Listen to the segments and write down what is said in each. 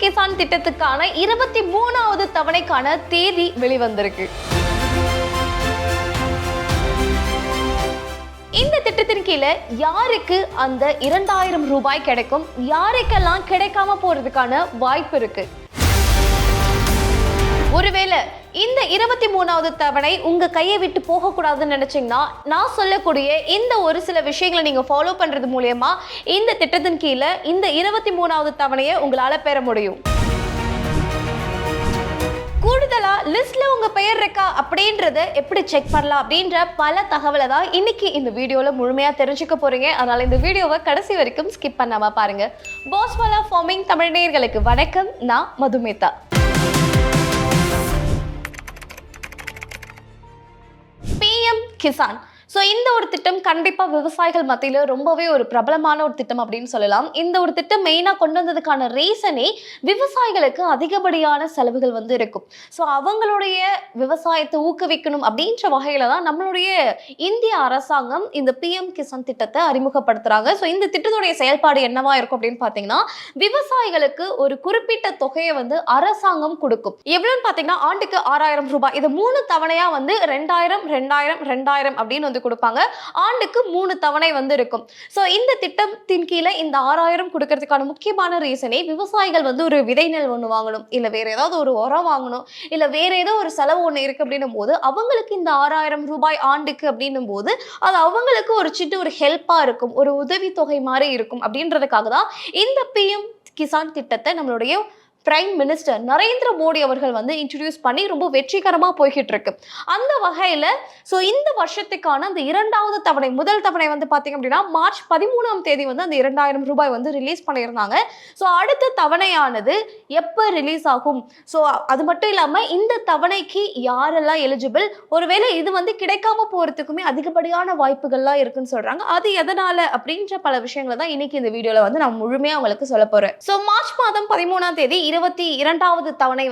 கிசான் திட்டத்துக்கான 23வது தவணைக்கான தேதி வெளிவந்திருக்கு. இந்த திட்டத்தின் கீழே யாருக்கு அந்த 2000 ரூபாய் கிடைக்கும், யாருக்கெல்லாம் கிடைக்காம போறதுக்கான வாய்ப்பு இருக்கு? ஒருவேளை இந்த 23வது தவணை உங்க கையை விட்டு போகக்கூடாதுன்னு நினைச்சீங்கன்னா நான் சொல்லக்கூடிய இந்த ஒரு சில விஷயங்களை நீங்க ஃபாலோ பண்றது மூலமா இந்த திட்டத்தின் கீழே இந்த 23வது தவணையை உங்களால பெற முடியும். கூடுதலா லிஸ்ட்ல உங்க பெயர் இருக்கா அப்படின்றத எப்படி செக் பண்ணலாம் அப்படின்ற பல தகவலை தான் இன்னைக்கு இந்த வீடியோல முழுமையா தெரிஞ்சுக்க போறீங்க. அதனால இந்த வீடியோவை கடைசி வரைக்கும் ஸ்கிப் பண்ணாம பாருங்க. போஸ்வாலா ஃபார்மிங் தமிழ் நேயர்களுக்கு வணக்கம். நான் மதுமிதா. பிஎம் கிசான். இந்த ஒரு திட்டம் கண்டிப்பா விவசாயிகள் மத்தியில ரொம்பவே ஒரு பிரபலமான ஒரு திட்டம் அப்படின்னு சொல்லலாம். இந்த ஒரு திட்டம் மெயினா கொண்டு வந்ததுக்கான ரீசனே விவசாயிகளுக்கு அதிகப்படியான செலவுகள் இருக்கும். அவங்களுடைய விவசாயத்தை ஊக்குவிக்கணும் அப்படின்ற வகையில தான் நம்மளுடைய இந்திய அரசாங்கம் இந்த பிஎம் கிசான் திட்டத்தை அறிமுகப்படுத்துறாங்க. இந்த திட்டத்துடைய செயல்பாடு என்னவா இருக்கும் அப்படின்னு பாத்தீங்கன்னா, விவசாயிகளுக்கு ஒரு குறிப்பிட்ட தொகையை அரசாங்கம் கொடுக்கும். எவ்வளவுன்னு பாத்தீங்கன்னா ஆண்டுக்கு 6000 ரூபாய். இது 3 தவணையா 2000 2000 2000 அப்படின்னு கொடுப்பாங்க. ஆண்டுக்கு 3 தவணை இருக்கும். இந்த திட்டத்தின் கீழே இந்த 6000 கொடுக்கிறதுக்கான முக்கியமான ரீசனே விவசாயிகள் ஒரு விதை நெல் ஒன்று வாங்கணும், இல்ல வேற ஏதாவது ஒரு உரம் வாங்கணும், இல்ல வேற ஏதோ ஒரு செலவு ஒன்று இருக்கு அப்படின்னும் போது அவங்களுக்கு இந்த 6000 ரூபாய் ஆண்டுக்கு அப்படின்னும் போது அது அவங்களுக்கு ஒரு சின்ன ஒரு ஹெல்ப்பா இருக்கும், ஒரு உதவி தொகை மாதிரி இருக்கும். அப்படின்றதுக்காக தான் இந்த பிஎம் கிசான் திட்டத்தை நம்மளுடைய பிரைம் மினிஸ்டர் நரேந்திர மோடி அவர்கள் இன்ட்ரடியூஸ் பண்ணி ரொம்ப வெற்றிகரமா போய்கிட்டு இருக்கு. அந்த வகையில இந்த வருஷத்துக்கான அந்த 2வது தவணை, முதல் தவணை பாத்தீங்க அப்படின்னா மார்ச் 13ஆம் தேதி அந்த 2000 ரூபாய் ரிலீஸ் பண்ணியிருந்தாங்க. அடுத்த தவணையானது எப்ப ரிலீஸ் ஆகும், அது மட்டும் இல்லாம இந்த தவணைக்கு யாரெல்லாம் எலிஜிபிள், ஒருவேளை இது கிடைக்காம போறதுக்குமே அதிகப்படியான வாய்ப்புகள்லாம் இருக்குன்னு சொல்றாங்க. அது எதனால அப்படின்ற பல விஷயங்களை தான் இன்னைக்கு இந்த வீடியோல நான் முழுமையா உங்களுக்கு சொல்ல போறேன். மார்ச் மாதம் 13ஆம் தேதி 22வது தவணை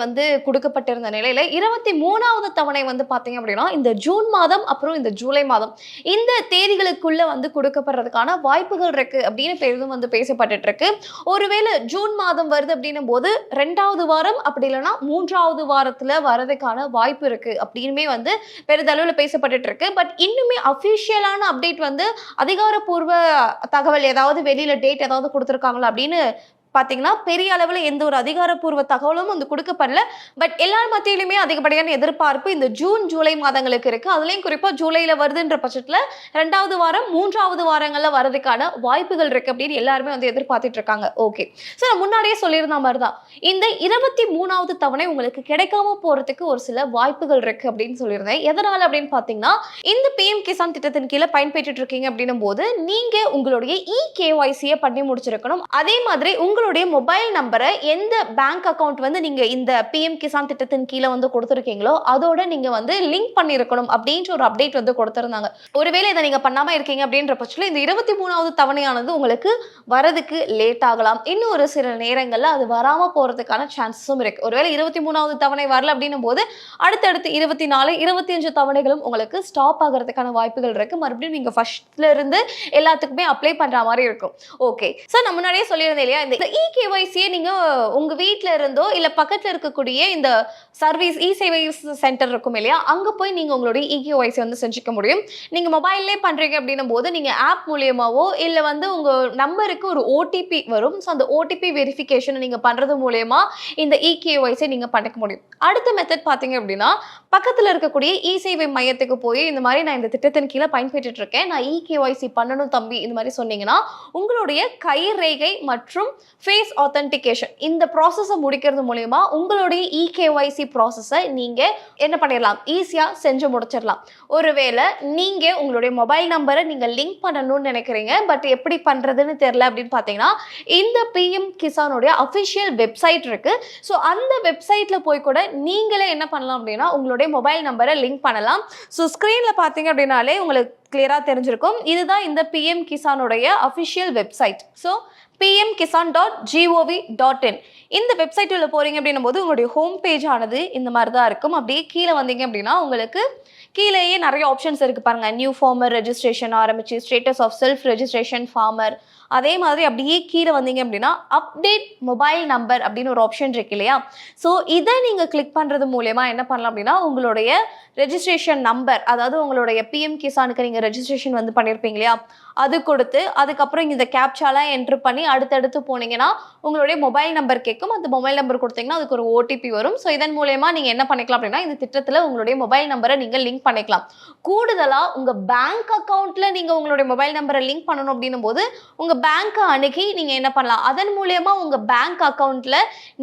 கொடுக்கப்பட்டிருந்த நிலையில 23வது தவணை பாத்தீங்க அப்படின்னா இந்த ஜூன் மாதம் அப்புறம் இந்த ஜூலை மாதம் இந்த தேதிகளுக்குள்ள கொடுக்கப்படுறதுக்கான வாய்ப்புகள் இருக்கு அப்படின்னு பெரிதும் பேசப்பட்டு இருக்கு. ஒருவேளை ஜூன் மாதம் வருது அப்படின்னும் போது 2வது வாரம் அப்படி இல்லைன்னா 3வது வாரத்துல வரதுக்கான வாய்ப்பு இருக்கு அப்படின்னுமே பெரிதளவுல பேசப்பட்டு இருக்கு. பட் இன்னுமே அபிஷியலான அப்டேட் அதிகாரப்பூர்வ தகவல் ஏதாவது வெளியில டேட் ஏதாவது கொடுத்திருக்காங்களா அப்படின்னு பாத்தீங்கன்னா பெரிய அளவுல எந்த ஒரு அதிகாரப்பூர்வ தகவலும் கொடுக்கப்படல. பட் எல்லார் மத்தியிலுமே அதிகப்படியான எதிர்பார்ப்பு இந்த ஜூன் ஜூலை மாதங்களுக்கு இருக்கு. அதுலயும் குறிப்பா ஜூலைல வருதுன்ற பட்சத்துல 2வது வாரம் 3வது வாரங்கள்ல வரதுக்கான வாய்ப்புகள் இருக்கு அப்படின்னு எல்லாருமே எதிர்பார்த்துட்டு இருக்காங்க. ஓகே, நான் முன்னாடியே சொல்லியிருந்த மாதிரிதான் இந்த 23வது தவணை உங்களுக்கு கிடைக்காம போறதுக்கு ஒரு சில வாய்ப்புகள் இருக்கு அப்படின்னு சொல்லியிருந்தேன். எதனால அப்படின்னு பாத்தீங்கன்னா, இந்த பிஎம் கிசான் திட்டத்தின் கீழே பயன்பெற்று இருக்கீங்க அப்படின்னும் போது நீங்க உங்களுடைய இகேஒய்சியை பண்ணி முடிச்சிருக்கணும். அதே மாதிரி உங்களுடைய மொபைல் நம்பரை எந்த பேங்க் அக்கவுண்ட் நீங்க இந்த பிஎம் கிசான் திட்டத்தின் கீழே கொடுத்திருக்கீங்களோ அதோட நீங்க லிங்க் பண்ணிருக்கணும் அப்படின்ற ஒரு அப்டேட் கொடுத்திருந்தாங்க. ஒருவேளை இதை நீங்க பண்ணாம இருக்கீங்க அப்படின்ற பட்சத்தில் இந்த 23வது தவணையானது உங்களுக்கு வரதுக்கு லேட் ஆகலாம். இன்னும் ஒரு சில நேரங்கள்ல அது வராம போறதுக்கான சான்சஸும் இருக்கு. ஒருவேளை 23வது தவணை வரல அப்படின்னும் போது அடுத்தடுத்து 24 25 தவணைகளும் உங்களுக்கு ஸ்டாப் ஆகிறதுக்கான வாய்ப்புகள் இருக்கு. மறுபடியும் நீங்க ஃபர்ஸ்ட்ல இருந்து எல்லாத்துக்குமே அப்ளை பண்ற மாதிரி இருக்கும். ஓகே, சார் நான் முன்னாடியே சொல்லியிருந்தேன் இல்லையா, இந்த இகேஒய்சியை நீங்க உங்க வீட்ல இருந்தோ இல்ல பக்கத்துல இருக்கக்கூடிய இந்த சர்வீஸ் இ-சேவை சென்டர் இருக்கும் இல்லையா, அங்க போய் நீங்க உங்களுடைய இகேஒய்சி செஞ்சுக்க முடியும். நீங்க மொபைல்லே பண்றீங்க அப்படின்னும் போது நீங்க ஆப் மூலியமாவோ இல்ல உங்க நம்பருக்கு ஒரு ஓடிபி வரும். அந்த ஓடிபி வெரிஃபிகேஷன் நீங்க பண்றது மூலமா இந்த இகேஒய்சி நீங்க பண்ணிக்க முடியும். அடுத்த மெத்தட் பாத்தீங்க அப்படின்னா, பக்கத்துல இருக்கக்கூடிய இ-சேவை மையத்துக்கு போய் இந்த மாதிரி நான் இந்த திட்டத்தின் கீழே பயன்பெற்று இருக்கேன், நான் இகேஒய்சி பண்ணணும் தம்பி இந்த மாதிரி சொன்னீங்கன்னா உங்களுடைய கைரேகை மற்றும் ஃபேஸ் ஆத்தென்டிகேஷன் இந்த ப்ராசஸை முடிக்கிறது மூலமா உங்களுடைய இகேஒய்சி ப்ராசஸை நீங்க என்ன பண்ணிடலாம், ஈஸியா செஞ்சு முடிச்சிடலாம். ஒருவேளை நீங்க உங்களுடைய மொபைல் நம்பரை நீங்க லிங்க் பண்ணணும்னு நினைக்கிறீங்க, பட் எப்படி பண்றதுன்னு தெரியல அப்படின்னு பாத்தீங்கன்னா இந்த பிஎம் கிசானுடைய அஃபிஷியல் வெப்சைட் இருக்கு. அந்த வெப்சைட்ல போய் கூட நீங்களே என்ன பண்ணலாம் அப்படின்னா உங்களுடைய மொபைல் நம்பரை லிங்க் பண்ணலாம். ஸ்கிரீன்ல பாத்தீங்க அப்படின்னாலே உங்களுக்கு கிளியரா தெரிஞ்சிருக்கும். இதுதான் இந்த பிஎம் கிசானுடைய அஃபிஷியல் வெப்சைட். pmkisan.gov.in இந்த வெப்சைட் உள்ள போறீங்க அப்படின்னும் போது உங்களுடைய ஹோம் பேஜ் ஆனது இந்த மாதிரி தான் இருக்கும். அப்படியே கீழே வந்தீங்க அப்படின்னா உங்களுக்கு கீழேயே நிறைய ஆப்ஷன்ஸ் இருக்கு பாருங்க. நியூ ஃபார்மர் ரெஜிஸ்ட்ரேஷன் ஆரம்பிச்சு status of self registration farmer, அதே மாதிரி அப்படியே கீழே வந்தீங்க அப்படின்னா அப்டேட் மொபைல் நம்பர் அப்படின்னு ஒரு ஆப்ஷன் இருக்கு இல்லையா? ஸோ இதை நீங்கள் கிளிக் பண்ணுறது மூலயமா என்ன பண்ணலாம் அப்படின்னா உங்களுடைய ரெஜிஸ்ட்ரேஷன் நம்பர், அதாவது உங்களுடைய பிஎம் கிசானுக்கு நீங்கள் ரெஜிஸ்ட்ரேஷன் வந்து பண்ணியிருப்பீங்க இல்லையா, அது கொடுத்து அதுக்கப்புறம் இந்த கேப்சாலாம் என்ட்ரு பண்ணி அடுத்தடுத்து போனீங்கன்னா உங்களுடைய மொபைல் நம்பர் கேட்கும். அந்த மொபைல் நம்பர் கொடுத்தீங்கன்னா அதுக்கு ஒரு ஓடிபி வரும். ஸோ இதன் மூலயமா நீங்கள் என்ன பண்ணிக்கலாம் அப்படின்னா இந்த திட்டத்தில் உங்களுடைய மொபைல் நம்பரை நீங்கள் லிங்க் பண்ணிக்கலாம். கூடுதலாக உங்கள் பேங்க் அக்கௌண்ட்டில் நீங்கள் உங்களுடைய மொபைல் நம்பரை லிங்க் பண்ணணும் அப்படின்னும் போது உங்கள் பேங்க்கை அணுகி நீங்கள் என்ன பண்ணலாம், அதன் மூலயமா உங்கள் பேங்க் அக்கௌண்ட்டில்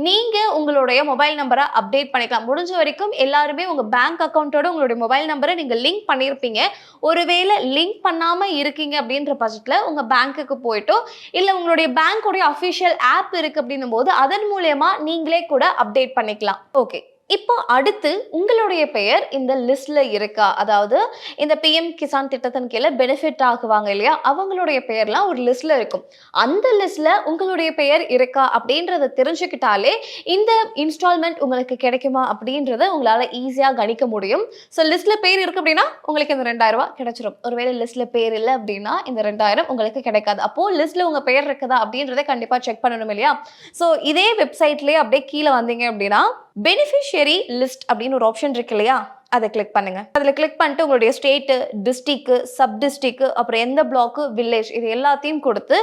நீங்கள் உங்களுடைய மொபைல் நம்பரை அப்டேட் பண்ணிக்கலாம். முடிஞ்ச வரைக்கும் எல்லாருமே உங்கள் பேங்க் அக்கௌண்ட்டோட உங்களுடைய மொபைல் நம்பரை நீங்கள் லிங்க் பண்ணியிருப்பீங்க. ஒருவேளை லிங்க் பண்ணாமல் இருக்கீங்க அப்படின்ற பட்சத்தில் உங்கள் பேங்க்குக்கு போயிட்டோ இல்லை உங்களுடைய பேங்க்கோடைய அஃபிஷியல் ஆப் இருக்குது அப்படின்னும் போது அதன் மூலயமா நீங்களே கூட அப்டேட் பண்ணிக்கலாம். ஓகே, இப்போ அடுத்து உங்களுடைய பெயர் இந்த லிஸ்ட்ல இருக்கா, அதாவது இந்த பிஎம் கிசான் திட்டத்தின் கீழே பெனிஃபிட் ஆகுவாங்க இல்லையா, அவங்களுடைய பெயர்லாம் ஒரு லிஸ்ட்ல இருக்கும். அந்த லிஸ்ட்ல உங்களுடைய பெயர் இருக்கா அப்படின்றத தெரிஞ்சுக்கிட்டாலே இந்த இன்ஸ்டால்மெண்ட் உங்களுக்கு கிடைக்குமா அப்படின்றத உங்களால ஈஸியா கணிக்க முடியும். ஸோ லிஸ்ட்ல பேர் இருக்கு அப்படின்னா உங்களுக்கு இந்த 2000 ரூபாய் கிடைச்சிடும். ஒருவேளை லிஸ்ட்ல பேர் இல்லை அப்படின்னா இந்த 2000 உங்களுக்கு கிடைக்காது. அப்போ லிஸ்ட்ல உங்க பெயர் இருக்குதா அப்படின்றத கண்டிப்பா செக் பண்ணணும் இல்லையா? ஸோ இதே வெப்சைட்லயே அப்படியே கீழே வந்தீங்க அப்படின்னா பெனிஃபிஷியரி லிஸ்ட் அப்படின்னு ஒரு ஆப்ஷன் இருக்கு இல்லையா, அதை கிளிக் பண்ணுங்க. அதில் கிளிக் பண்ணிட்டு உங்களுடைய ஸ்டேட்டு, டிஸ்ட்ரிக்ட், சப் டிஸ்ட்ரிக்ட், அப்புறம் எந்த பிளாக்கு, வில்லேஜ், இது எல்லாத்தையும் கொடுத்து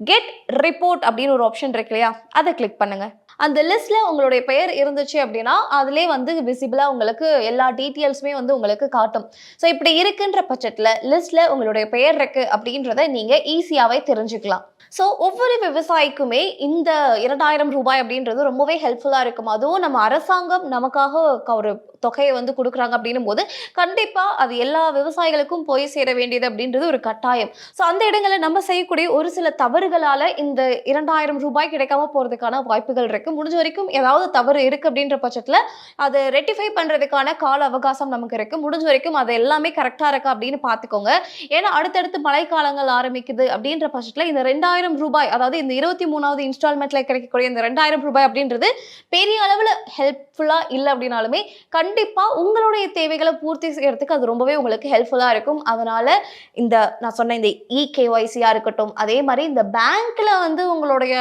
கெட் ரிப்போர்ட் அப்படின்னு ஒரு ஆப்ஷன் இருக்கு இல்லையா, அதை கிளிக் பண்ணுங்க. அந்த லிஸ்ட்ல உங்களுடைய பெயர் இருந்துச்சு அப்படின்னா அதிலே வந்து விசிபிளா உங்களுக்கு எல்லா டீட்டெயில்ஸுமே வந்து உங்களுக்கு காட்டும். ஸோ இப்படி இருக்குன்ற பட்சத்தில் லிஸ்ட்ல உங்களுடைய பெயர் இருக்கு அப்படின்றத நீங்க ஈஸியாவே தெரிஞ்சுக்கலாம். ஸோ ஒவ்வொரு விவசாயிக்குமே இந்த 2000 ரூபாய் அப்படின்றது ரொம்பவே ஹெல்ப்ஃபுல்லாக இருக்கும். அதுவும் நம்ம அரசாங்கம் நமக்காக ஒரு தொகையை வந்து கொடுக்குறாங்க அப்படின்னும் போது கண்டிப்பாக அது எல்லா விவசாயிகளுக்கும் போய் சேர வேண்டியது அப்படின்றது ஒரு கட்டாயம். ஸோ அந்த இடங்களில் நம்ம செய்யக்கூடிய ஒரு சில தவறுகளால் இந்த 2000 ரூபாய் கிடைக்காம போகிறதுக்கான வாய்ப்புகள் இருக்குது. முடிஞ்ச வரைக்கும் ஏதாவது தவறு இருக்குது அப்படின்ற பட்சத்தில் அதை ரெட்டிஃபை பண்ணுறதுக்கான கால அவகாசம் நமக்கு இருக்குது. முடிஞ்ச வரைக்கும் அது எல்லாமே கரெக்டாக இருக்கா அப்படின்னு பார்த்துக்கோங்க. ஏன்னா அடுத்தடுத்து மழைக்காலங்கள் ஆரம்பிக்குது அப்படின்ற பட்சத்தில் இந்த 2000 ரூபாய், அதாவது இந்த 23வது இன்ஸ்டால்மெண்ட்ல கிடைக்கக்கூடிய இந்த 2000 ரூபாய் அப்படின்றது பெரிய அளவில் ஹெல்ப்ஃபுல்லாக இல்லை அப்படின்னாலுமே கண்டிப்பா உங்களுடைய தேவைகளை பூர்த்தி செய்யறதுக்கு அது ரொம்பவே உங்களுக்கு ஹெல்ப்ஃபுல்லா இருக்கும். அதனால இந்த நான் சொன்ன இந்த இகேஒய்சியா இருக்கட்டும், அதே மாதிரி இந்த பேங்க்ல வந்து உங்களுடைய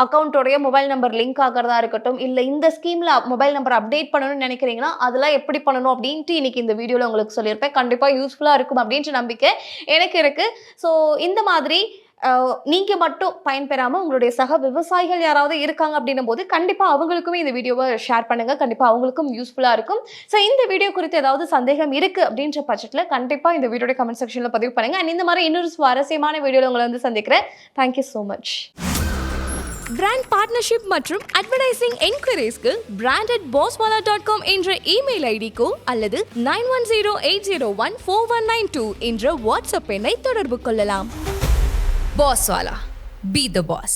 அக்கௌண்ட்டோடைய மொபைல் நம்பர் லிங்க் ஆகிறதா இருக்கட்டும், இல்லை இந்த ஸ்கீம்ல மொபைல் நம்பர் அப்டேட் பண்ணணும்னு நினைக்கிறீங்கன்னா அதெல்லாம் எப்படி பண்ணணும் அப்படின்ட்டு இன்னைக்கு இந்த வீடியோவில் உங்களுக்கு சொல்லியிருப்பேன். கண்டிப்பாக யூஸ்ஃபுல்லாக இருக்கும் அப்படின்ட்டு நம்பிக்கை எனக்கு இருக்கு. ஸோ இந்த மாதிரி நீங்க மட்டும் பயன்பெறாம உங்களுடைய சக விவசாயிகள் யாராவது இருக்காங்க அப்படின்னும் போது கண்டிப்பா அவங்களுக்குமே இந்த வீடியோவை ஷேர் பண்ணுங்க. கண்டிப்பா அவங்களுக்கும் யூஸ்ஃபுல்லா இருக்கும். ஸோ இந்த வீடியோ குறித்து ஏதாவது சந்தேகம் இருக்கு அப்படின்ற பட்சத்தில் கண்டிப்பா இந்த வீடியோட கமெண்ட் செக்ஷன்ல பதிவு பண்ணுங்க. அண்ட் இந்த மாதிரி இன்னொரு சுவாரஸ்யமான வீடியோவில் உங்களை வந்து சந்திக்கிறேன். Thank you so much. Brand partnership மற்றும் அட்வர்டைசிங் என்கொயரிஸ்க்கு brandedbosswala.com என்ற இமெயில் ஐடிக்கோ அல்லது 9108014192 என்ற வாட்ஸ்அப் எண்ணை தொடர்பு கொள்ளலாம். Bosswala. Be the boss.